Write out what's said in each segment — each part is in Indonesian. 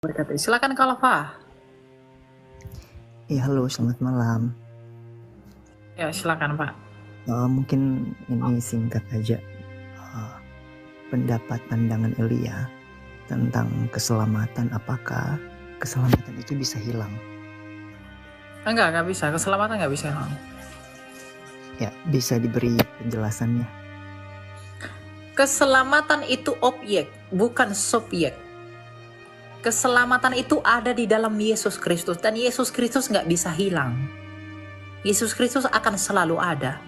Berkata, silakan Kak Lava. Ya, halo, selamat malam. Ya, silakan Pak. Mungkin ini singkat aja. Pendapat pandangan Elia tentang keselamatan, apakah keselamatan itu bisa hilang? Enggak bisa. Keselamatan nggak bisa. Ya, bisa diberi penjelasannya. Keselamatan itu objek, bukan subjek. Keselamatan itu ada di dalam Yesus Kristus, dan Yesus Kristus nggak bisa hilang. Yesus Kristus akan selalu ada.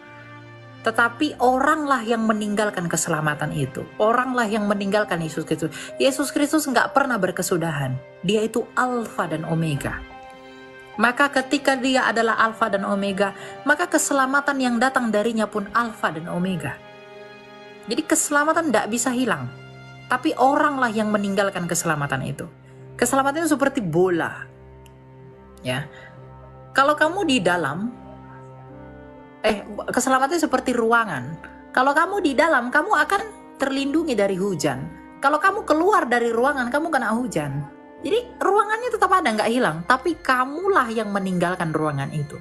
Tetapi oranglah yang meninggalkan keselamatan itu. Oranglah yang meninggalkan Yesus Kristus. Yesus Kristus nggak pernah berkesudahan. Dia itu Alfa dan Omega. Maka ketika dia adalah Alfa dan Omega, maka keselamatan yang datang darinya pun Alfa dan Omega. Jadi keselamatan tidak bisa hilang. Tapi oranglah yang meninggalkan keselamatan itu. Keselamatan itu seperti bola. Ya. Kalau kamu di dalam, keselamatan itu seperti ruangan. Kalau kamu di dalam, kamu akan terlindungi dari hujan. Kalau kamu keluar dari ruangan, kamu kena hujan. Jadi ruangannya tetap ada, nggak hilang. Tapi kamulah yang meninggalkan ruangan itu.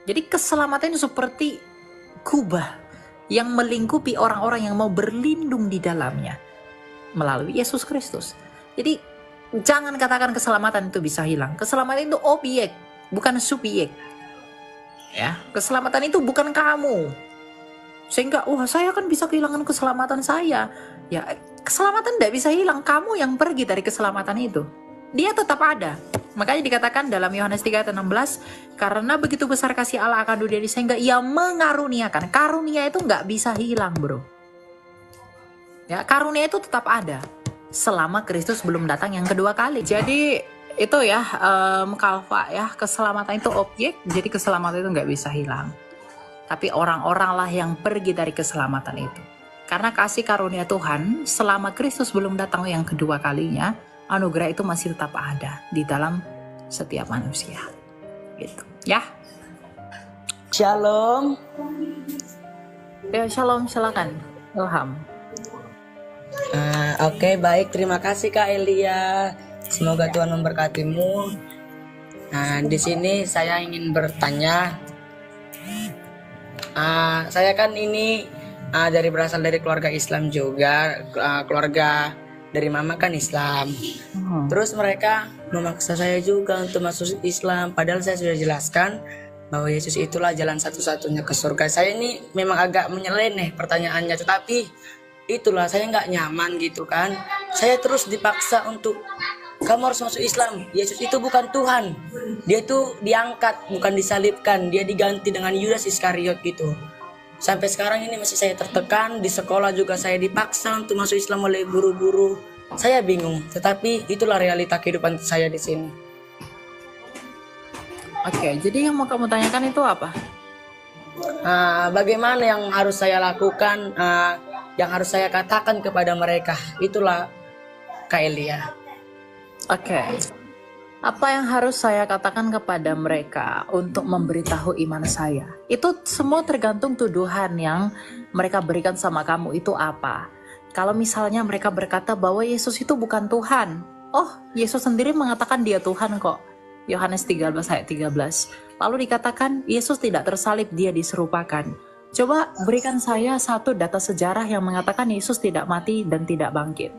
Jadi keselamatan itu seperti kubah yang melingkupi orang-orang yang mau berlindung di dalamnya melalui Yesus Kristus. Jadi jangan katakan keselamatan itu bisa hilang. Keselamatan itu objek, bukan subjek. Ya, keselamatan itu bukan kamu. Sehingga, saya kan bisa kehilangan keselamatan saya. Ya, keselamatan tidak bisa hilang. Kamu yang pergi dari keselamatan itu. Dia tetap ada. Makanya dikatakan dalam Yohanes 3:16, karena begitu besar kasih Allah akan dunia ini sehingga ia mengaruniakan. Karunia itu nggak bisa hilang, bro. Ya, karunia itu tetap ada selama Kristus belum datang yang kedua kali. Jadi itu ya, Kalva ya, keselamatan itu objek, jadi keselamatan itu nggak bisa hilang. Tapi orang-orang lah yang pergi dari keselamatan itu. Karena kasih karunia Tuhan selama Kristus belum datang yang kedua kalinya, anugerah itu masih tetap ada di dalam setiap manusia. Gitu. Ya. Shalom. Ya, shalom, silakan. Ilham. Oke, baik. Terima kasih Kak Elia. Semoga Tuhan memberkatimu. Di sini saya ingin bertanya. Saya kan ini berasal dari keluarga Islam juga. Keluarga dari mama kan Islam. Terus mereka memaksa saya juga untuk masuk Islam. Padahal saya sudah jelaskan bahwa Yesus itulah jalan satu-satunya ke surga. Saya ini memang agak menyeleneh pertanyaannya, tetapi itulah saya nggak nyaman gitu kan. Saya terus dipaksa untuk kamu harus masuk Islam. Yesus itu bukan Tuhan. Dia itu diangkat, bukan disalibkan. Dia diganti dengan Yudas Iskariot gitu. Sampai sekarang ini masih saya tertekan. Di sekolah juga saya dipaksa untuk masuk Islam oleh guru-guru. Saya bingung, tetapi itulah realita kehidupan saya di sini. Oke, jadi yang mau kamu tanyakan itu apa? Bagaimana yang harus saya lakukan, yang harus saya katakan kepada mereka? Itulah Kak Elia. Oke. Apa yang harus saya katakan kepada mereka untuk memberitahu iman saya? Itu semua tergantung tuduhan yang mereka berikan sama kamu itu apa. Kalau misalnya mereka berkata bahwa Yesus itu bukan Tuhan. Yesus sendiri mengatakan dia Tuhan kok. Yohanes 13 ayat 13. Lalu dikatakan Yesus tidak tersalib, dia diserupakan. Coba berikan saya satu data sejarah yang mengatakan Yesus tidak mati dan tidak bangkit.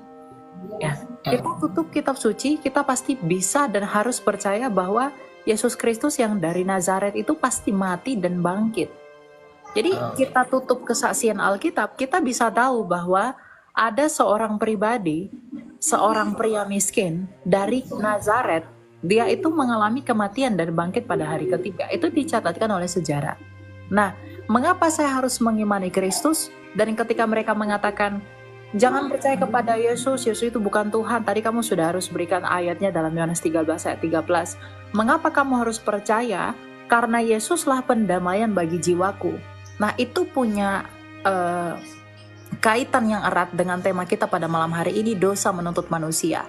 Ya, kita tutup kitab suci, kita pasti bisa dan harus percaya bahwa Yesus Kristus yang dari Nazaret itu pasti mati dan bangkit. Jadi kita tutup kesaksian Alkitab, kita bisa tahu bahwa ada seorang pribadi, seorang pria miskin dari Nazaret, dia itu mengalami kematian dan bangkit pada hari ketiga. Itu dicatatkan oleh sejarah. Nah, mengapa saya harus mengimani Kristus? Dan ketika mereka mengatakan jangan percaya kepada Yesus, Yesus itu bukan Tuhan. Tadi kamu sudah harus berikan ayatnya dalam Yohanes 13 ayat 13. Mengapa kamu harus percaya? Karena Yesuslah pendamaian bagi jiwaku. Nah, itu punya kaitan yang erat dengan tema kita pada malam hari ini, dosa menuntut manusia.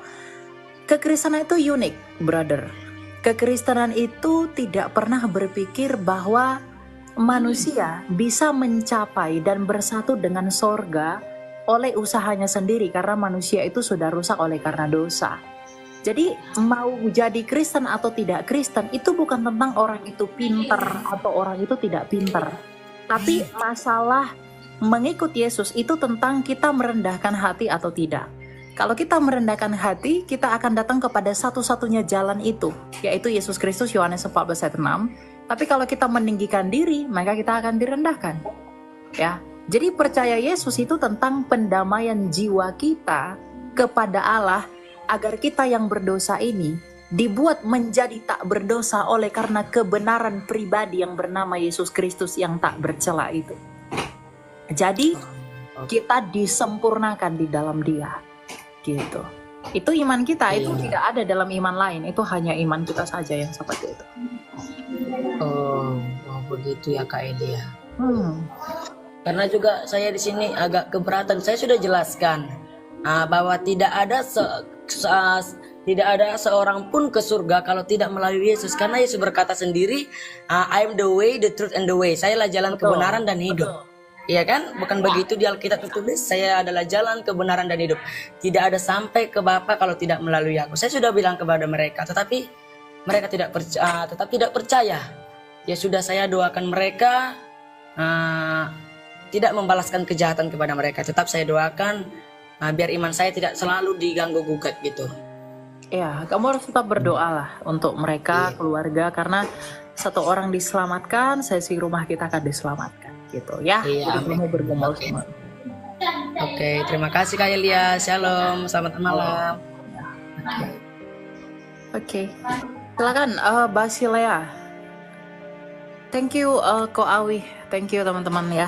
Kekristenan itu unik, brother. Kekristenan itu tidak pernah berpikir bahwa manusia bisa mencapai dan bersatu dengan sorga oleh usahanya sendiri, karena manusia itu sudah rusak oleh karena dosa. Jadi mau jadi Kristen atau tidak Kristen itu bukan tentang orang itu pinter atau orang itu tidak pinter. Tapi masalah mengikut Yesus itu tentang kita merendahkan hati atau tidak. Kalau kita merendahkan hati, kita akan datang kepada satu-satunya jalan itu, yaitu Yesus Kristus, Yohanes 14 ayat 6. Tapi kalau kita meninggikan diri, maka kita akan direndahkan. Ya. Jadi percaya Yesus itu tentang pendamaian jiwa kita kepada Allah, agar kita yang berdosa ini dibuat menjadi tak berdosa oleh karena kebenaran pribadi yang bernama Yesus Kristus yang tak bercela itu. Jadi kita disempurnakan di dalam Dia, gitu. Itu iman kita, itu tidak ada dalam iman lain, itu hanya iman kita saja yang seperti itu. Oh begitu ya Kak Elia. Karena juga saya di sini agak keberatan. Saya sudah jelaskan bahwa tidak ada seorang pun ke surga kalau tidak melalui Yesus. Karena Yesus berkata sendiri, I am the way, the truth, and the way. Sayalah jalan kebenaran dan hidup. Iya kan? Bukan begitu di Alkitab tertulis, saya adalah jalan kebenaran dan hidup. Tidak ada sampai ke Bapa kalau tidak melalui aku. Saya sudah bilang kepada mereka, tetapi mereka tetap tidak percaya. Ya sudah, saya doakan mereka tidak membalaskan kejahatan kepada mereka. Tetap saya doakan biar iman saya tidak selalu diganggu gugat gitu. Ya, kamu harus tetap berdoa lah untuk mereka, keluarga, karena satu orang diselamatkan, sesi rumah kita akan diselamatkan, gitu ya. Iya, kamu bergumul semua. Oke, terima kasih Kak Elia. Shalom, selamat malam. Oke. Silakan Basilea. Thank you Ko Awi. Thank you teman-teman ya.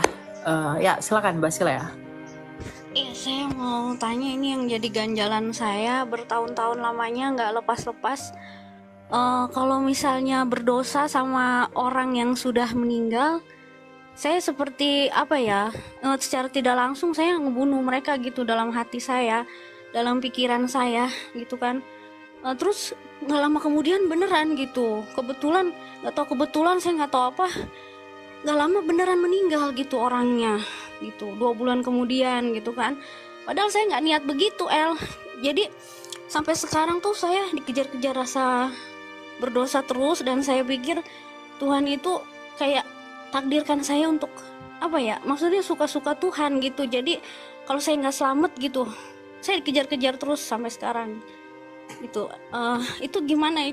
Ya, silakan Basilea. Iya, saya mau tanya, ini yang jadi ganjalan saya bertahun-tahun lamanya nggak lepas-lepas. Kalau misalnya berdosa sama orang yang sudah meninggal, saya seperti apa ya? Secara tidak langsung saya ngebunuh mereka gitu dalam hati saya, dalam pikiran saya gitu kan. Terus nggak lama kemudian beneran gitu. Kebetulan, saya nggak tahu apa. Nggak lama beneran meninggal gitu orangnya gitu, 2 bulan kemudian gitu kan. Padahal saya nggak niat begitu Jadi sampai sekarang tuh saya dikejar-kejar rasa berdosa terus, dan saya pikir Tuhan itu kayak takdirkan saya untuk apa ya, maksudnya suka-suka Tuhan gitu. Jadi kalau saya nggak selamat gitu, saya dikejar-kejar terus sampai sekarang gitu. Itu gimana?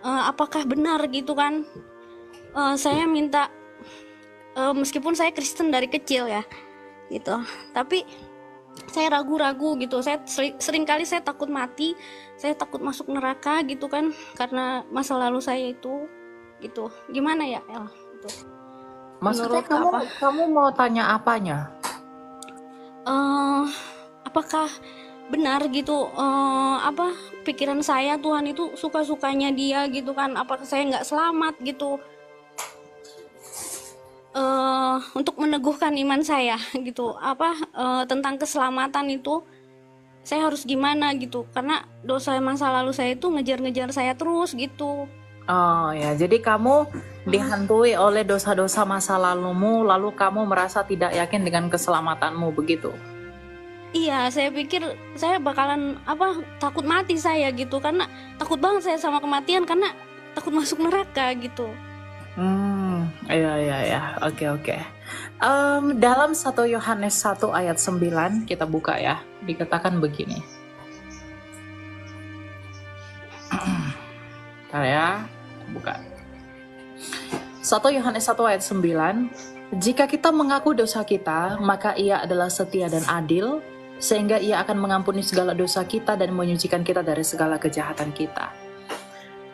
Apakah benar gitu kan? Saya minta, meskipun saya Kristen dari kecil ya gitu, tapi saya ragu-ragu gitu. Saya sering kali saya takut mati, saya takut masuk neraka gitu kan, karena masa lalu saya itu gitu. Gimana ya gitu. Maksudnya kamu mau tanya apanya? Apakah benar gitu, pikiran saya Tuhan itu suka-sukanya Dia gitu kan? Apakah saya nggak selamat gitu? Untuk meneguhkan iman saya gitu, tentang keselamatan itu saya harus gimana gitu, karena dosa masa lalu saya itu ngejar-ngejar saya terus gitu. Oh ya, jadi kamu dihantui oleh dosa-dosa masa lalumu, lalu kamu merasa tidak yakin dengan keselamatanmu, begitu? Iya, saya pikir saya bakalan takut mati saya gitu, karena takut banget saya sama kematian, karena takut masuk neraka gitu. Iya. Oke. Dalam 1 Yohanes 1 ayat 9 kita buka ya, dikatakan begini. Ya, buka. 1 Yohanes 1 ayat 9. Jika kita mengaku dosa kita, maka Ia adalah setia dan adil, sehingga Ia akan mengampuni segala dosa kita dan menyucikan kita dari segala kejahatan kita.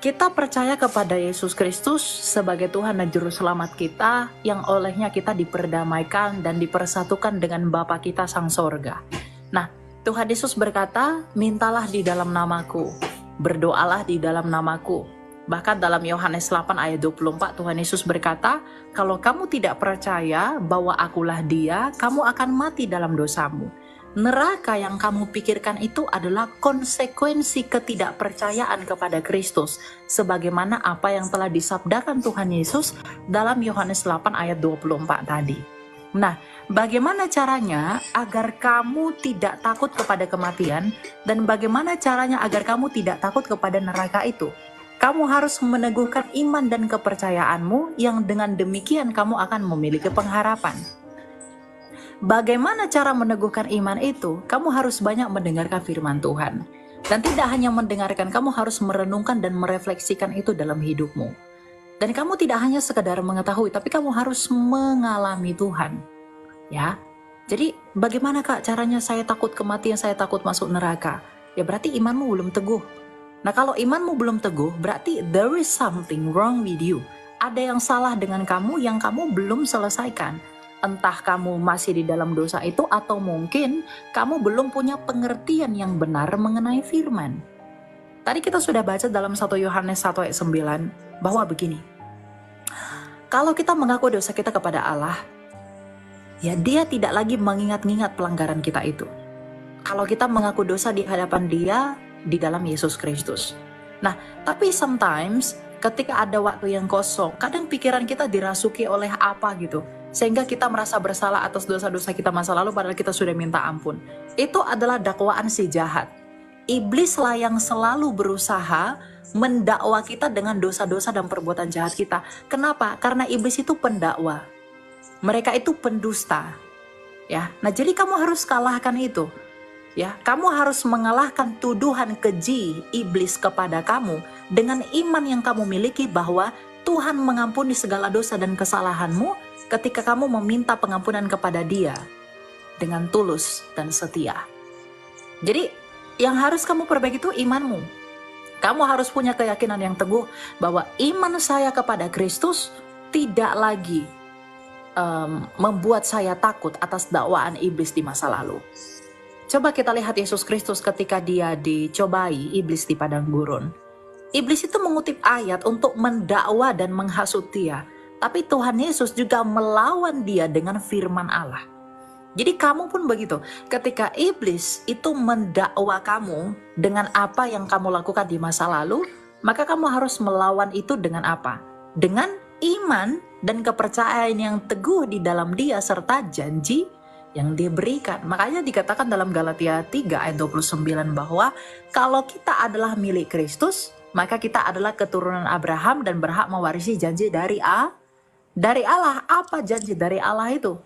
Kita percaya kepada Yesus Kristus sebagai Tuhan dan Juru Selamat kita, yang olehnya kita diperdamaikan dan dipersatukan dengan Bapa kita Sang Sorga. Nah, Tuhan Yesus berkata, mintalah di dalam namaku, berdoalah di dalam namaku. Bahkan dalam Yohanes 8 ayat 24, Tuhan Yesus berkata, kalau kamu tidak percaya bahwa akulah Dia, kamu akan mati dalam dosamu. Neraka yang kamu pikirkan itu adalah konsekuensi ketidakpercayaan kepada Kristus, sebagaimana apa yang telah disabdakan Tuhan Yesus dalam Yohanes 8 ayat 24 tadi. Nah, bagaimana caranya agar kamu tidak takut kepada kematian, dan bagaimana caranya agar kamu tidak takut kepada neraka itu? Kamu harus meneguhkan iman dan kepercayaanmu, yang dengan demikian kamu akan memiliki pengharapan. Bagaimana cara meneguhkan iman itu? Kamu harus banyak mendengarkan firman Tuhan. Dan tidak hanya mendengarkan, kamu harus merenungkan dan merefleksikan itu dalam hidupmu. Dan kamu tidak hanya sekedar mengetahui, tapi kamu harus mengalami Tuhan. Ya, jadi bagaimana Kak caranya saya takut kematian, saya takut masuk neraka? Ya berarti imanmu belum teguh. Nah kalau imanmu belum teguh, berarti there is something wrong with you. Ada yang salah dengan kamu yang kamu belum selesaikan. Entah kamu masih di dalam dosa itu, atau mungkin kamu belum punya pengertian yang benar mengenai firman. Tadi kita sudah baca dalam 1 Yohanes 1 ayat 9 bahwa begini. Kalau kita mengaku dosa kita kepada Allah, ya dia tidak lagi mengingat-ingat pelanggaran kita itu. Kalau kita mengaku dosa di hadapan dia, di dalam Yesus Kristus. Nah, tapi sometimes ketika ada waktu yang kosong, kadang pikiran kita dirasuki oleh apa gitu, sehingga kita merasa bersalah atas dosa-dosa kita masa lalu padahal kita sudah minta ampun. Itu adalah dakwaan si jahat. Iblislah yang selalu berusaha mendakwa kita dengan dosa-dosa dan perbuatan jahat kita. Kenapa? Karena iblis itu pendakwa. Mereka itu pendusta. Ya. Nah, jadi kamu harus kalahkan itu. Ya, kamu harus mengalahkan tuduhan keji iblis kepada kamu dengan iman yang kamu miliki bahwa Tuhan mengampuni segala dosa dan kesalahanmu ketika kamu meminta pengampunan kepada Dia dengan tulus dan setia. Jadi, yang harus kamu perbaiki itu imanmu. Kamu harus punya keyakinan yang teguh bahwa iman saya kepada Kristus tidak lagi membuat saya takut atas dakwaan iblis di masa lalu. Coba kita lihat Yesus Kristus ketika dia dicobai iblis di padang gurun. Iblis itu mengutip ayat untuk mendakwa dan menghasut dia. Tapi Tuhan Yesus juga melawan dia dengan firman Allah. Jadi kamu pun begitu. Ketika iblis itu mendakwa kamu dengan apa yang kamu lakukan di masa lalu, maka kamu harus melawan itu dengan apa? Dengan iman dan kepercayaan yang teguh di dalam Dia serta janji yang Dia berikan. Makanya dikatakan dalam Galatia 3 ayat 29 bahwa kalau kita adalah milik Kristus, maka kita adalah keturunan Abraham dan berhak mewarisi janji dari Allah. Apa janji dari Allah itu?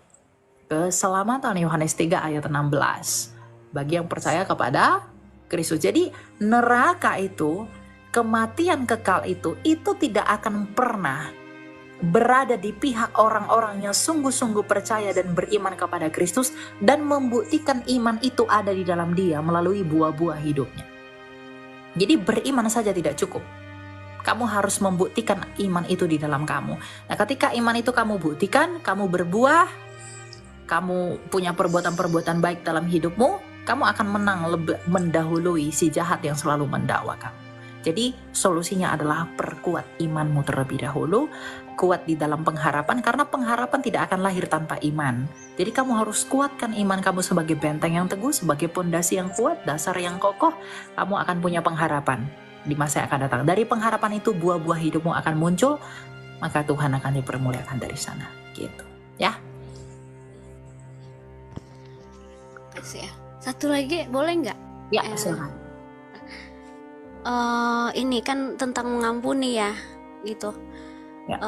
Keselamatan, Yohanes 3 ayat 16. Bagi yang percaya kepada Kristus. Jadi neraka itu, kematian kekal itu tidak akan pernah berada di pihak orang-orang yang sungguh-sungguh percaya dan beriman kepada Kristus dan membuktikan iman itu ada di dalam dia melalui buah-buah hidupnya. Jadi beriman saja tidak cukup. Kamu harus membuktikan iman itu di dalam kamu. Nah, ketika iman itu kamu buktikan, kamu berbuah, kamu punya perbuatan-perbuatan baik dalam hidupmu, kamu akan menang mendahului si jahat yang selalu mendakwa kamu. Jadi solusinya adalah perkuat imanmu terlebih dahulu, kuat di dalam pengharapan, karena pengharapan tidak akan lahir tanpa iman. Jadi kamu harus kuatkan iman kamu sebagai benteng yang teguh, sebagai pondasi yang kuat, dasar yang kokoh. Kamu akan punya pengharapan di masa yang akan datang. Dari pengharapan itu buah-buah hidupmu akan muncul, maka Tuhan akan dipermuliakan dari sana. Gitu, ya. Kasih ya. Satu lagi boleh nggak? Ya, silakan. Ini kan tentang mengampuni ya, gitu. Ya.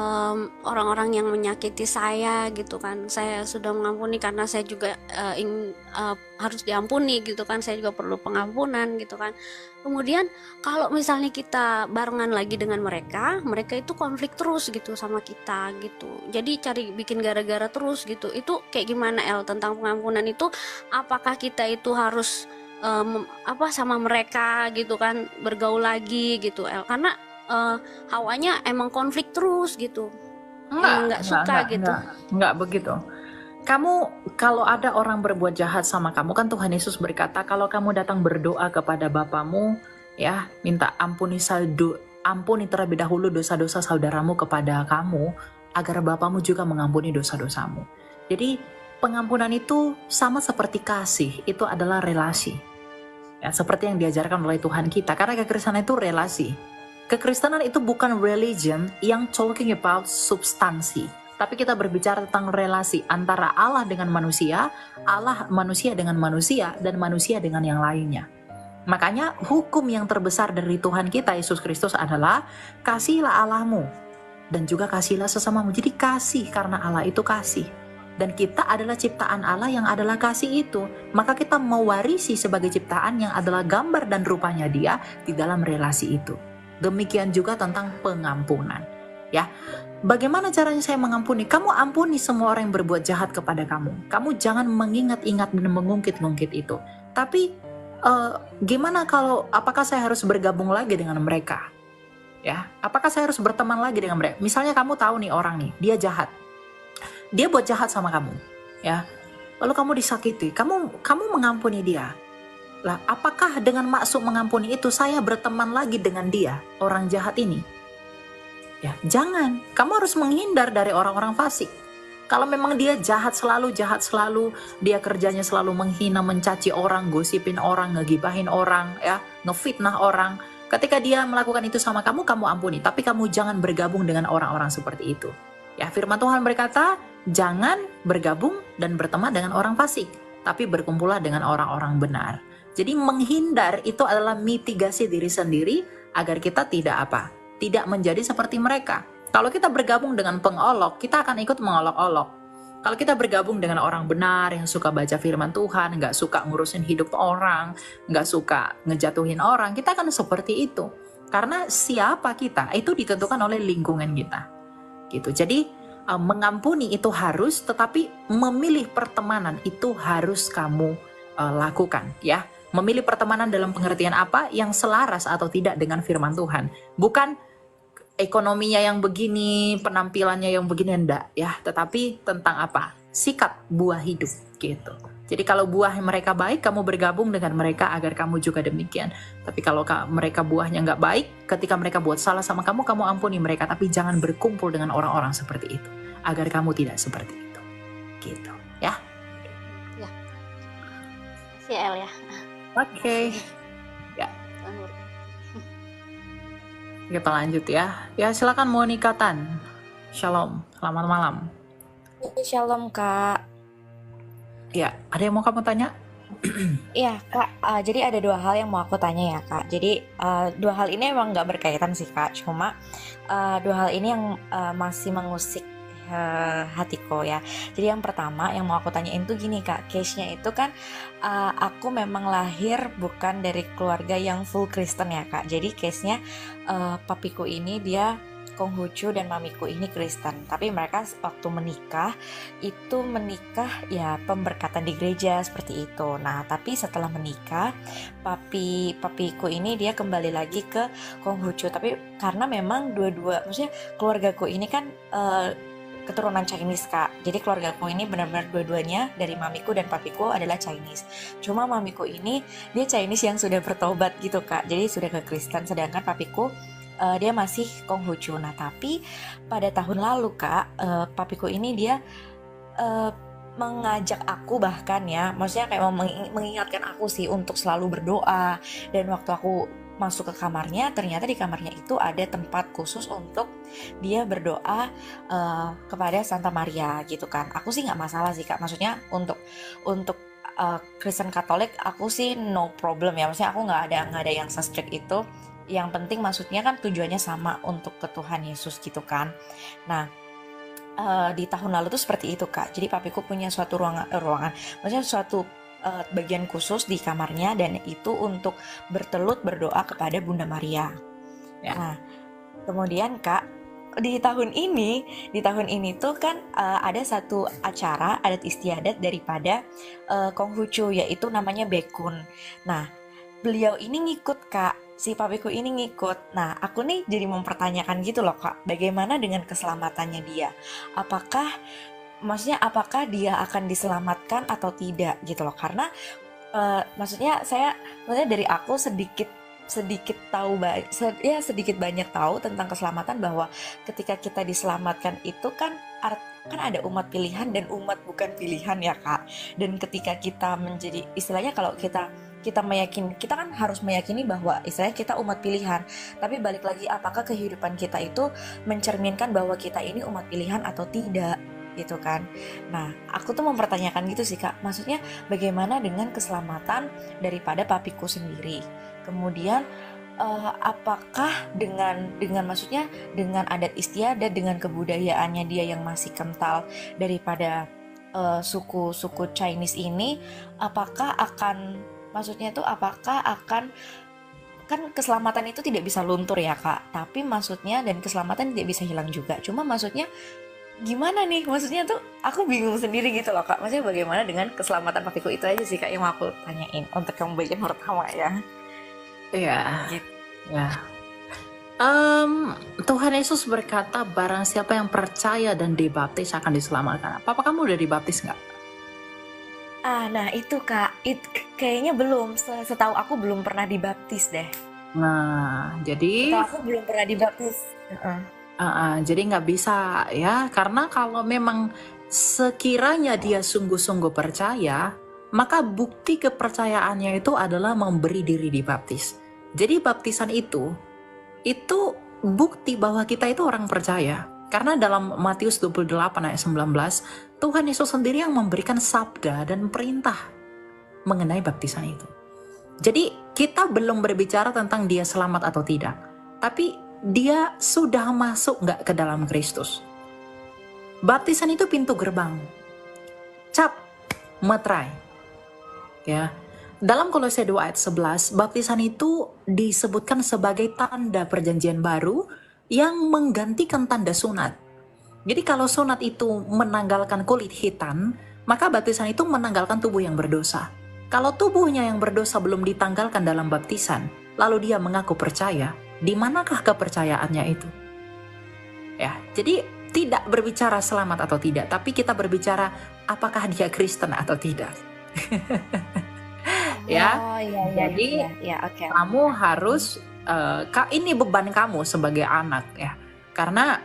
Orang-orang yang menyakiti saya gitu kan, saya sudah mengampuni karena saya juga harus diampuni gitu kan, saya juga perlu pengampunan gitu kan. Kemudian kalau misalnya kita barengan lagi dengan mereka itu konflik terus gitu sama kita gitu, jadi cari bikin gara-gara terus gitu. Itu kayak gimana El tentang pengampunan itu? Apakah kita itu harus sama mereka gitu kan, bergaul lagi gitu El, karena hawanya emang konflik terus gitu, nggak suka gitu. Enggak begitu. Kamu kalau ada orang berbuat jahat sama kamu, kan Tuhan Yesus berkata kalau kamu datang berdoa kepada Bapamu, ya minta ampuni terlebih dahulu dosa-dosa saudaramu kepada kamu, agar Bapamu juga mengampuni dosa-dosamu. Jadi pengampunan itu sama seperti kasih, itu adalah relasi. Ya, seperti yang diajarkan oleh Tuhan kita, karena kekristenan itu relasi. Kekristenan itu bukan religion yang talking about substansi. tapi kita berbicara tentang relasi antara Allah dengan manusia, Allah manusia dengan manusia, dan manusia dengan yang lainnya. Makanya hukum yang terbesar dari Tuhan kita Yesus Kristus adalah kasihilah Allahmu dan juga kasihilah sesamamu. Jadi kasih, karena Allah itu kasih. Dan kita adalah ciptaan Allah yang adalah kasih itu. Maka kita mewarisi sebagai ciptaan yang adalah gambar dan rupanya Dia di dalam relasi itu. Demikian juga tentang pengampunan. Ya, bagaimana caranya saya mengampuni? Kamu ampuni semua orang yang berbuat jahat kepada kamu. Kamu jangan mengingat-ingat dan mengungkit-ungkit itu. Tapi gimana kalau, apakah saya harus bergabung lagi dengan mereka? Ya, apakah saya harus berteman lagi dengan mereka? Misalnya kamu tahu nih orang nih, dia jahat. Dia buat jahat sama kamu, ya. Lalu kamu disakiti, kamu mengampuni dia. Lah, apakah dengan maksud mengampuni itu saya berteman lagi dengan dia, orang jahat ini? Ya, jangan. Kamu harus menghindar dari orang-orang fasik. Kalau memang dia jahat selalu, dia kerjanya selalu menghina, mencaci orang, gosipin orang, ngegibahin orang, ya, ngefitnah orang. Ketika dia melakukan itu sama kamu, kamu ampuni. Tapi kamu jangan bergabung dengan orang-orang seperti itu. Ya, firman Tuhan berkata, jangan bergabung dan berteman dengan orang fasik, tapi berkumpullah dengan orang-orang benar. Jadi menghindar itu adalah mitigasi diri sendiri agar kita tidak menjadi seperti mereka. Kalau kita bergabung dengan pengolok, kita akan ikut mengolok-olok. Kalau kita bergabung dengan orang benar yang suka baca firman Tuhan, nggak suka ngurusin hidup orang, nggak suka ngejatuhin orang, kita akan seperti itu. Karena siapa kita itu ditentukan oleh lingkungan kita. Gitu. Jadi mengampuni itu harus, tetapi memilih pertemanan itu harus kamu lakukan, ya. Memilih pertemanan dalam pengertian apa yang selaras atau tidak dengan firman Tuhan. Bukan ekonominya yang begini, penampilannya yang begini, enggak, ya. Tetapi tentang apa? Sikap buah hidup, gitu. Jadi kalau buah mereka baik, kamu bergabung dengan mereka agar kamu juga demikian. Tapi kalau mereka buahnya nggak baik, ketika mereka buat salah sama kamu, kamu ampuni mereka. Tapi jangan berkumpul dengan orang-orang seperti itu, agar kamu tidak seperti itu. Gitu, ya. Ya. Si El ya. Oke. Ya. Kita lanjut ya. Ya, silakan Monica Tan. Shalom. Selamat malam. Shalom Kak. Ya, ada yang mau kamu tanya? Iya Kak, jadi ada 2 hal yang mau aku tanya ya Kak. Jadi 2 hal ini emang nggak berkaitan sih Kak. Cuma 2 hal ini yang masih mengusik hatiku ya. Jadi yang pertama yang mau aku tanyain tuh gini Kak. Case-nya itu kan aku memang lahir bukan dari keluarga yang full Kristen ya Kak. Jadi case-nya papiku ini dia Konghucu dan mamiku ini Kristen, tapi mereka waktu menikah ya pemberkatan di gereja seperti itu. Nah, tapi setelah menikah, papiku ini dia kembali lagi ke Konghucu. Tapi karena memang maksudnya keluargaku ini kan keturunan Chinese Kak. Jadi keluargaku ini benar-benar dua-duanya dari mamiku dan papiku adalah Chinese. Cuma mamiku ini dia Chinese yang sudah bertobat gitu Kak. Jadi sudah ke Kristen, sedangkan papiku dia masih Konghucu. Nah, tapi pada tahun lalu Kak, papiku ini dia mengajak aku bahkan ya, maksudnya kayak mengingatkan aku sih untuk selalu berdoa. Dan waktu aku masuk ke kamarnya, ternyata di kamarnya itu ada tempat khusus untuk dia berdoa kepada Santa Maria gitu kan. Aku sih nggak masalah sih Kak, maksudnya untuk Kristen Katolik aku sih no problem ya, maksudnya aku nggak ada yang se-strict itu. Yang penting maksudnya kan tujuannya sama untuk ke Tuhan Yesus gitu kan. Nah, di tahun lalu tuh seperti itu Kak. Jadi papiku punya suatu ruangan, maksudnya suatu bagian khusus di kamarnya, dan itu untuk bertelut berdoa kepada Bunda Maria. Ya. Nah, kemudian Kak, di tahun ini tuh kan ada satu acara adat istiadat daripada Konghucu, yaitu namanya Bekun. Nah, beliau ini ngikut Kak. Si papiku ini ngikut. Nah, aku nih jadi mempertanyakan gitu loh Kak, bagaimana dengan keselamatannya dia? Apakah dia akan diselamatkan atau tidak gitu loh? Karena maksudnya dari aku sedikit tahu sedikit banyak tahu tentang keselamatan, bahwa ketika kita diselamatkan itu kan ada umat pilihan dan umat bukan pilihan ya Kak. Dan ketika kita menjadi, istilahnya kalau kita kita kan harus meyakini bahwa istilahnya kita umat pilihan. Tapi balik lagi, apakah kehidupan kita itu mencerminkan bahwa kita ini umat pilihan atau tidak gitu kan. Nah, aku tuh mempertanyakan gitu sih Kak. Maksudnya bagaimana dengan keselamatan daripada papiku sendiri? Kemudian apakah dengan maksudnya dengan adat istiadat, dengan kebudayaannya dia yang masih kental daripada suku Chinese ini, apakah akan kan keselamatan itu tidak bisa luntur ya Kak, tapi maksudnya dan keselamatan tidak bisa hilang juga. Cuma maksudnya gimana nih, maksudnya tuh aku bingung sendiri gitu loh Kak. Maksudnya bagaimana dengan keselamatan papiku, itu aja sih Kak yang mau aku tanyain untuk yang bagian pertama ya. Iya. Gitu. Ya. Tuhan Yesus berkata, barang siapa yang percaya dan dibaptis akan diselamatkan. Papa kamu udah dibaptis nggak? Nah itu Kak, kayaknya belum. Setahu aku belum pernah dibaptis deh. Nah, jadi Setahu aku belum pernah dibaptis. jadi nggak bisa ya, karena kalau memang sekiranya dia sungguh-sungguh percaya, maka bukti kepercayaannya itu adalah memberi diri dibaptis. Jadi baptisan itu bukti bahwa kita itu orang percaya. Karena dalam Matius 28 ayat 19, Tuhan Yesus sendiri yang memberikan sabda dan perintah mengenai baptisan itu. Jadi kita belum berbicara tentang dia selamat atau tidak, tapi dia sudah masuk nggak ke dalam Kristus. Baptisan itu pintu gerbang. Cap, metrai. Ya. Dalam Kolose 2 ayat 11, baptisan itu disebutkan sebagai tanda perjanjian baru yang menggantikan tanda sunat. Jadi kalau sunat itu menanggalkan kulit hitam, maka baptisan itu menanggalkan tubuh yang berdosa. Kalau tubuhnya yang berdosa belum ditanggalkan dalam baptisan, lalu dia mengaku percaya, di manakah kepercayaannya itu? Ya, jadi tidak berbicara selamat atau tidak, tapi kita berbicara apakah dia Kristen atau tidak. Ya, jadi oke. kamu harus ini beban kamu sebagai anak ya, karena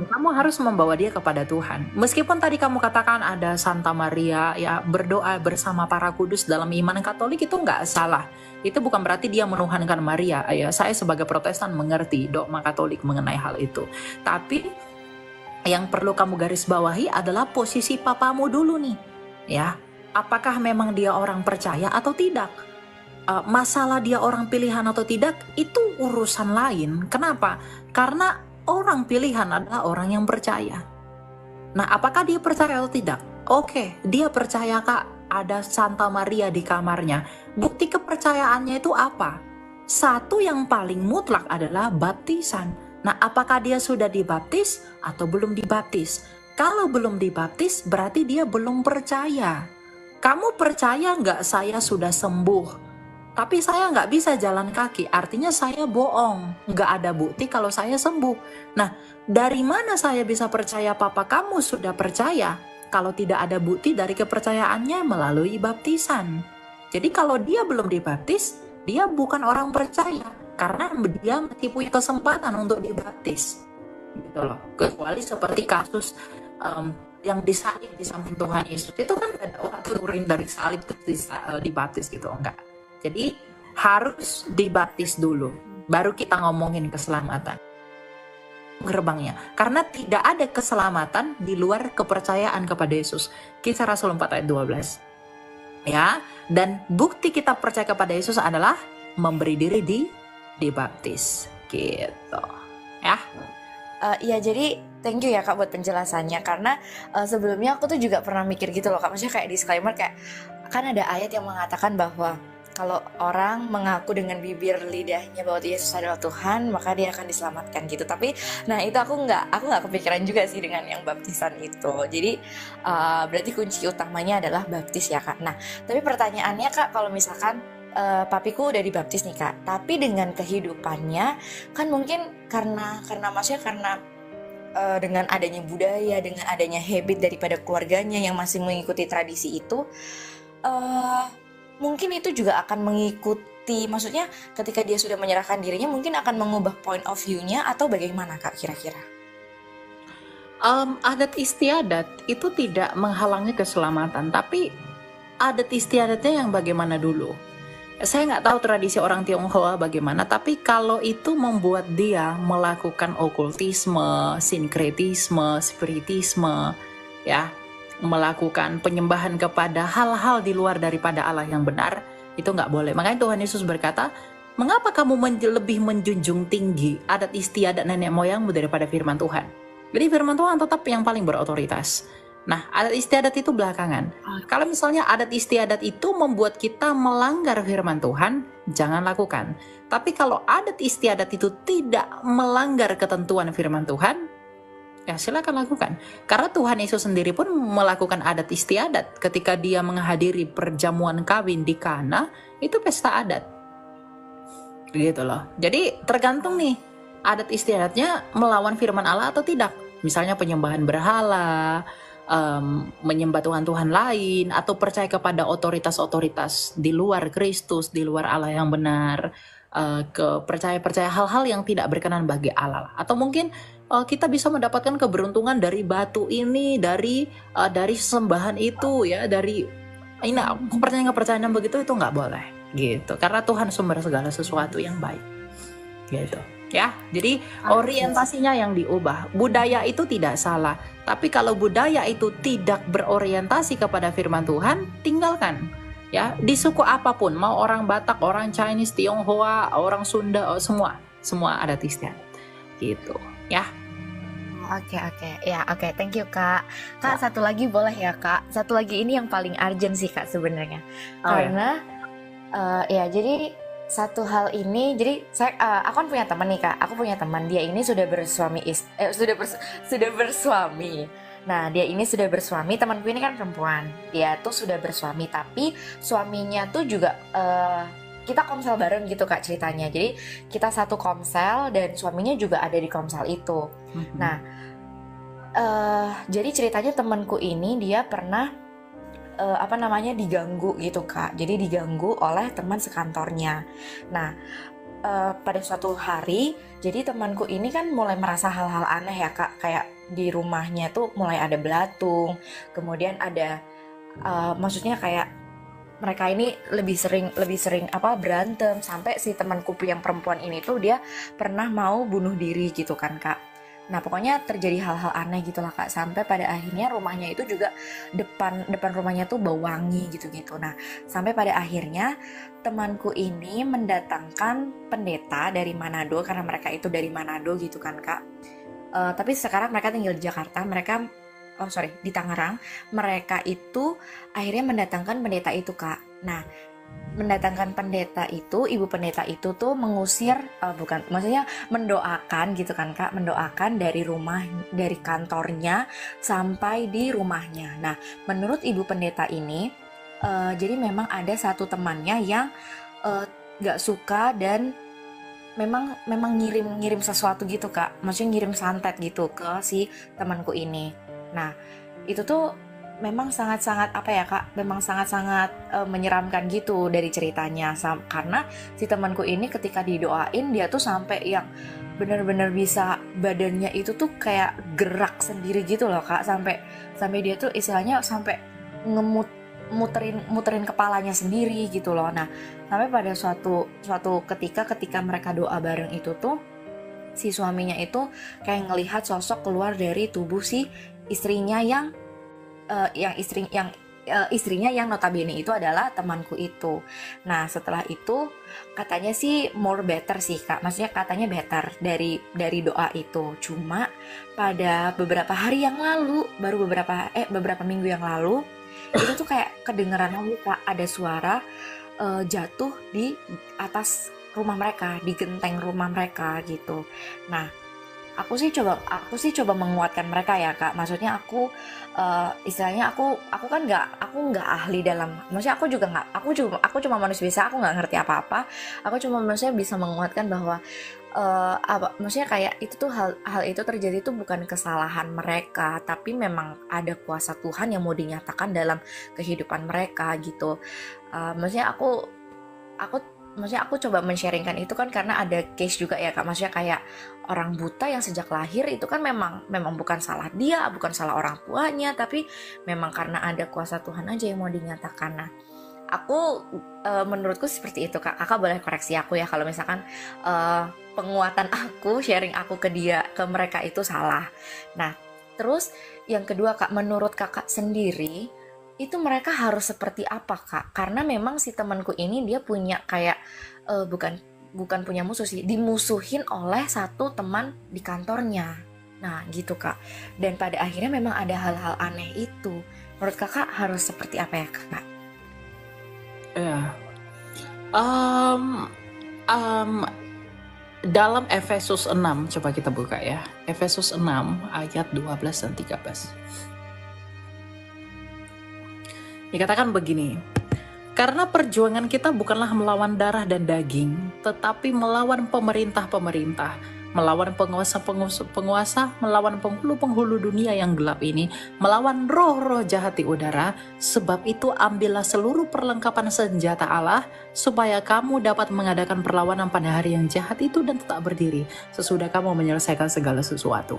kamu harus membawa dia kepada Tuhan. Meskipun tadi kamu katakan ada Santa Maria ya, berdoa bersama para kudus dalam iman Katolik, itu nggak salah. Itu bukan berarti dia menuhankan Maria ya. Saya sebagai Protestan mengerti dogma Katolik mengenai hal itu, tapi yang perlu kamu garis bawahi adalah posisi papamu dulu nih ya. Apakah memang dia orang percaya atau tidak? Masalah dia orang pilihan atau tidak itu urusan lain. Kenapa? Karena orang pilihan adalah orang yang percaya. Nah, apakah dia percaya atau tidak? Oke, dia percaya Kak, ada Santa Maria di kamarnya. Bukti kepercayaannya itu apa? Satu yang paling mutlak adalah baptisan. Nah, apakah dia sudah dibaptis atau belum dibaptis? Kalau belum dibaptis, berarti dia belum percaya. Kamu percaya nggak saya sudah sembuh, tapi saya nggak bisa jalan kaki, artinya saya bohong, nggak ada bukti kalau saya sembuh. Nah, dari mana saya bisa percaya papa kamu sudah percaya kalau tidak ada bukti dari kepercayaannya melalui baptisan? Jadi kalau dia belum dibaptis, dia bukan orang percaya, karena dia masih punya kesempatan untuk dibaptis. Gitu loh. Kecuali seperti kasus yang disalib di samping Tuhan Yesus, itu kan ada orang turunin dari salib terus dibaptis gitu, enggak. Jadi harus dibaptis dulu, baru kita ngomongin keselamatan. Gerbangnya, karena tidak ada keselamatan di luar kepercayaan kepada Yesus. Kisah Rasul 4 ayat 12. Ya, dan bukti kita percaya kepada Yesus adalah memberi diri dibaptis. Gitu. Ya. Iya, jadi thank you ya Kak buat penjelasannya, karena sebelumnya aku tuh juga pernah mikir gitu loh Kak, maksudnya kayak disclaimer, kayak kan ada ayat yang mengatakan bahwa kalau orang mengaku dengan bibir lidahnya bahwa Yesus adalah Tuhan, maka dia akan diselamatkan gitu. Tapi nah itu aku nggak kepikiran juga sih dengan yang baptisan itu. Jadi berarti kunci utamanya adalah baptis ya Kak. Nah, tapi pertanyaannya Kak, kalau misalkan papiku udah dibaptis nih Kak, tapi dengan kehidupannya kan mungkin karena maksudnya karena dengan adanya budaya, dengan adanya habit daripada keluarganya yang masih mengikuti tradisi itu, mungkin itu juga akan mengikuti, maksudnya ketika dia sudah menyerahkan dirinya mungkin akan mengubah point of view-nya, atau bagaimana Kak kira-kira? Adat istiadat itu tidak menghalangi keselamatan, tapi adat istiadatnya yang bagaimana dulu. Saya nggak tahu tradisi orang Tionghoa bagaimana, tapi kalau itu membuat dia melakukan okultisme, sinkretisme, spiritisme, ya, melakukan penyembahan kepada hal-hal di luar daripada Allah yang benar, itu nggak boleh. Makanya Tuhan Yesus berkata, mengapa kamu lebih menjunjung tinggi adat istiadat nenek moyangmu daripada firman Tuhan? Jadi firman Tuhan tetap yang paling berotoritas. Nah, adat istiadat itu belakangan. Kalau misalnya adat istiadat itu membuat kita melanggar firman Tuhan, jangan lakukan. Tapi kalau adat istiadat itu tidak melanggar ketentuan firman Tuhan, ya silakan lakukan. Karena Tuhan Yesus sendiri pun melakukan adat istiadat ketika dia menghadiri perjamuan kawin di Kana, itu pesta adat. Gitu loh. Jadi tergantung nih, adat istiadatnya melawan firman Allah atau tidak. Misalnya penyembahan berhala, menyembah Tuhan-Tuhan lain, atau percaya kepada otoritas-otoritas di luar Kristus, di luar Allah yang benar, percaya hal-hal yang tidak berkenan bagi Allah. Atau mungkin kita bisa mendapatkan keberuntungan dari batu ini, dari sembahan itu, ya, dari ini kepercayaan begitu, itu nggak boleh, gitu. Karena Tuhan sumber segala sesuatu yang baik, gitu. Ya, jadi orientasinya yang diubah. Budaya itu tidak salah, tapi kalau budaya itu tidak berorientasi kepada firman Tuhan, tinggalkan. Ya, di suku apapun, mau orang Batak, orang Chinese, Tionghoa, orang Sunda, semua adat istiadat. Gitu, ya. Oke, ya, thank you Kak. Kak, satu lagi boleh ya Kak? Satu lagi ini yang paling urgent sih Kak sebenarnya. Karena jadi satu hal ini, jadi aku kan punya teman nih Kak. Aku punya teman, dia ini sudah bersuami, sudah bersuami. Nah, dia ini sudah bersuami, temanku ini kan perempuan. Dia tuh sudah bersuami, tapi suaminya tuh juga kita komsel bareng gitu Kak ceritanya. Jadi kita satu komsel dan suaminya juga ada di komsel itu. Nah, jadi ceritanya temanku ini dia pernah diganggu gitu Kak. Jadi diganggu oleh teman sekantornya. Nah, pada suatu hari, jadi temanku ini kan mulai merasa hal-hal aneh ya Kak. Kayak di rumahnya tuh mulai ada belatung, kemudian ada maksudnya kayak mereka ini lebih sering berantem, sampai si temanku yang perempuan ini tuh dia pernah mau bunuh diri gitu kan Kak. Nah, pokoknya terjadi hal-hal aneh gitu lah Kak, sampai pada akhirnya rumahnya itu juga depan rumahnya tuh bau wangi gitu-gitu. Nah, sampai pada akhirnya temanku ini mendatangkan pendeta dari Manado, karena mereka itu dari Manado gitu kan Kak. Tapi sekarang mereka tinggal di Jakarta, di Tangerang. Mereka itu akhirnya mendatangkan pendeta itu Kak. Nah, mendatangkan pendeta itu, ibu pendeta itu tuh mengusir, mendoakan gitu kan Kak, mendoakan dari kantornya sampai di rumahnya. Nah, menurut ibu pendeta ini, jadi memang ada satu temannya yang gak suka dan memang ngirim sesuatu gitu Kak, maksudnya ngirim santet gitu ke si temanku ini. Nah, itu tuh memang sangat-sangat memang sangat-sangat menyeramkan gitu dari ceritanya, karena si temanku ini ketika didoain dia tuh sampai yang benar-benar bisa badannya itu tuh kayak gerak sendiri gitu loh Kak, sampai dia tuh istilahnya sampai muterin kepalanya sendiri gitu loh. Nah, sampai pada suatu ketika mereka doa bareng itu tuh si suaminya itu kayak ngelihat sosok keluar dari tubuh si istrinya istrinya yang notabene itu adalah temanku itu. Nah, setelah itu katanya sih more better sih Kak, maksudnya katanya better dari doa itu. Cuma pada beberapa hari yang lalu, baru beberapa minggu yang lalu, itu tuh kayak kedengeran lagi Kak, ada suara jatuh di atas rumah mereka, di genteng rumah mereka gitu. Nah, aku sih coba menguatkan mereka ya Kak. Maksudnya aku istilahnya aku kan nggak ahli dalam, maksudnya aku cuma manusia biasa, aku nggak ngerti apa-apa. Aku cuma manusia bisa menguatkan bahwa maksudnya kayak itu tuh hal itu terjadi itu bukan kesalahan mereka, tapi memang ada kuasa Tuhan yang mau dinyatakan dalam kehidupan mereka gitu. Maksudnya aku coba men-sharingkan itu kan karena ada case juga ya Kak, maksudnya kayak orang buta yang sejak lahir itu kan memang bukan salah dia, bukan salah orang tuanya, tapi memang karena ada kuasa Tuhan aja yang mau dinyatakan. Nah, Aku menurutku seperti itu Kak. Kakak boleh koreksi aku ya kalau misalkan penguatan aku, sharing aku ke mereka itu salah. Nah, terus yang kedua Kak, menurut Kakak sendiri itu mereka harus seperti apa Kak? Karena memang si temanku ini dia punya kayak bukan punya musuh sih, dimusuhin oleh satu teman di kantornya. Nah, gitu Kak. Dan pada akhirnya memang ada hal-hal aneh itu. Menurut Kakak harus seperti apa ya Kakak? Ya. Dalam Efesus 6, coba kita buka ya. Efesus 6 ayat 12 dan 13. Dikatakan begini, karena perjuangan kita bukanlah melawan darah dan daging, tetapi melawan pemerintah-pemerintah, melawan penguasa, melawan penghulu-penghulu dunia yang gelap ini, melawan roh-roh jahat di udara. Sebab itu ambillah seluruh perlengkapan senjata Allah, supaya kamu dapat mengadakan perlawanan pada hari yang jahat itu dan tetap berdiri, sesudah kamu menyelesaikan segala sesuatu.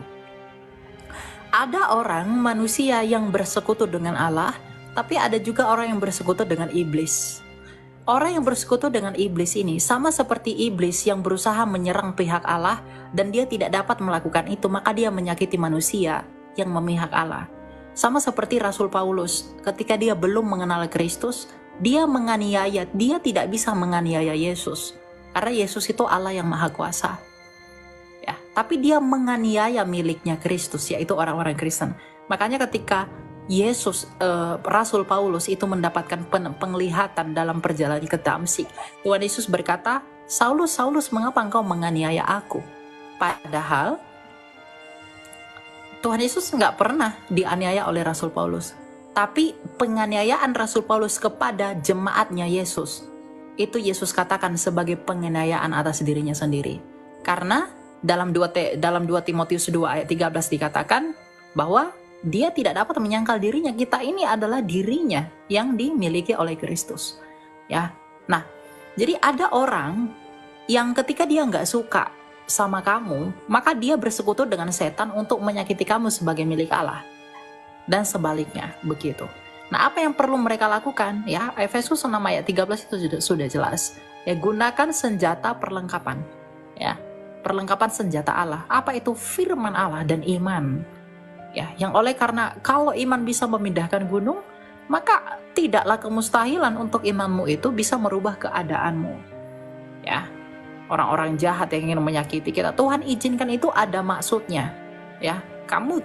Ada orang manusia yang bersekutu dengan Allah, tapi ada juga orang yang bersekutu dengan iblis. Orang yang bersekutu dengan iblis ini sama seperti iblis yang berusaha menyerang pihak Allah dan dia tidak dapat melakukan itu, maka dia menyakiti manusia yang memihak Allah. Sama seperti Rasul Paulus, ketika dia belum mengenal Kristus, dia menganiaya, dia tidak bisa menganiaya Yesus. Karena Yesus itu Allah yang Maha Kuasa. Ya, tapi dia menganiaya miliknya Kristus, yaitu orang-orang Kristen. Makanya ketika Rasul Paulus itu mendapatkan penglihatan dalam perjalanan ke Damsyik, Tuhan Yesus berkata, Saulus, Saulus, mengapa engkau menganiaya aku? Padahal Tuhan Yesus nggak pernah dianiaya oleh Rasul Paulus. Tapi penganiayaan Rasul Paulus kepada jemaatnya Yesus, itu Yesus katakan sebagai penganiayaan atas dirinya sendiri. Karena dalam 2 Timotius 2 ayat 13 dikatakan bahwa dia tidak dapat menyangkal dirinya. Kita ini adalah dirinya yang dimiliki oleh Kristus. Ya, nah, jadi ada orang yang ketika dia nggak suka sama kamu, maka dia bersekutu dengan setan untuk menyakiti kamu sebagai milik Allah. Dan sebaliknya, begitu. Nah, apa yang perlu mereka lakukan? Ya, Efesus 6 ayat 13 itu sudah jelas. Ya, gunakan senjata perlengkapan. Ya, perlengkapan senjata Allah. Apa itu? Firman Allah dan iman. Ya, yang karena kalau iman bisa memindahkan gunung, maka tidaklah kemustahilan untuk imanmu itu bisa merubah keadaanmu. Ya, orang-orang jahat yang ingin menyakiti kita, Tuhan izinkan itu ada maksudnya. Ya,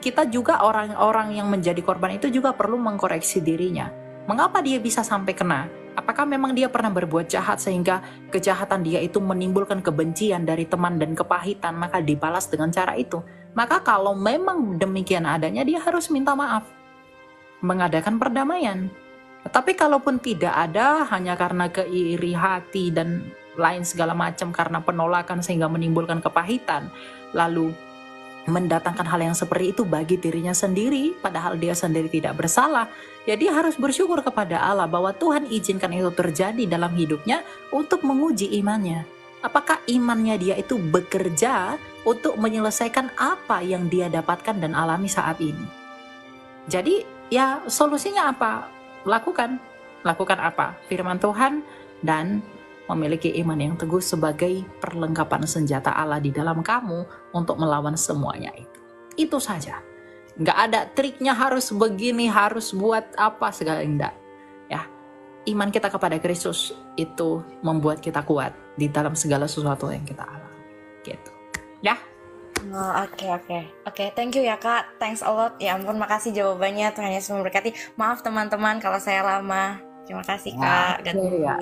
kita juga orang-orang yang menjadi korban itu juga perlu mengkoreksi dirinya. Mengapa dia bisa sampai kena? Apakah memang dia pernah berbuat jahat sehingga kejahatan dia itu menimbulkan kebencian dari teman dan kepahitan, maka dibalas dengan cara itu? Maka kalau memang demikian adanya, dia harus minta maaf, mengadakan perdamaian. Tapi kalaupun tidak ada, hanya karena keiri hati dan lain segala macam, karena penolakan sehingga menimbulkan kepahitan, lalu mendatangkan hal yang seperti itu bagi dirinya sendiri, padahal dia sendiri tidak bersalah, ya dia harus bersyukur kepada Allah bahwa Tuhan izinkan itu terjadi dalam hidupnya untuk menguji imannya. Apakah imannya dia itu bekerja untuk menyelesaikan apa yang dia dapatkan dan alami saat ini? Jadi ya solusinya apa? Lakukan apa? Firman Tuhan dan memiliki iman yang teguh sebagai perlengkapan senjata Allah di dalam kamu untuk melawan semuanya itu. Itu saja. Nggak ada triknya harus begini, harus buat apa segala, enggak. Ya, iman kita kepada Kristus itu membuat kita kuat di dalam segala sesuatu yang kita alami. Gitu. Ya. Oke, thank you ya Kak, thanks a lot. Ya ampun, makasih jawabannya, Tuhan Yesus memberkati. Maaf teman-teman kalau saya lama. Terima kasih Kak. Ya.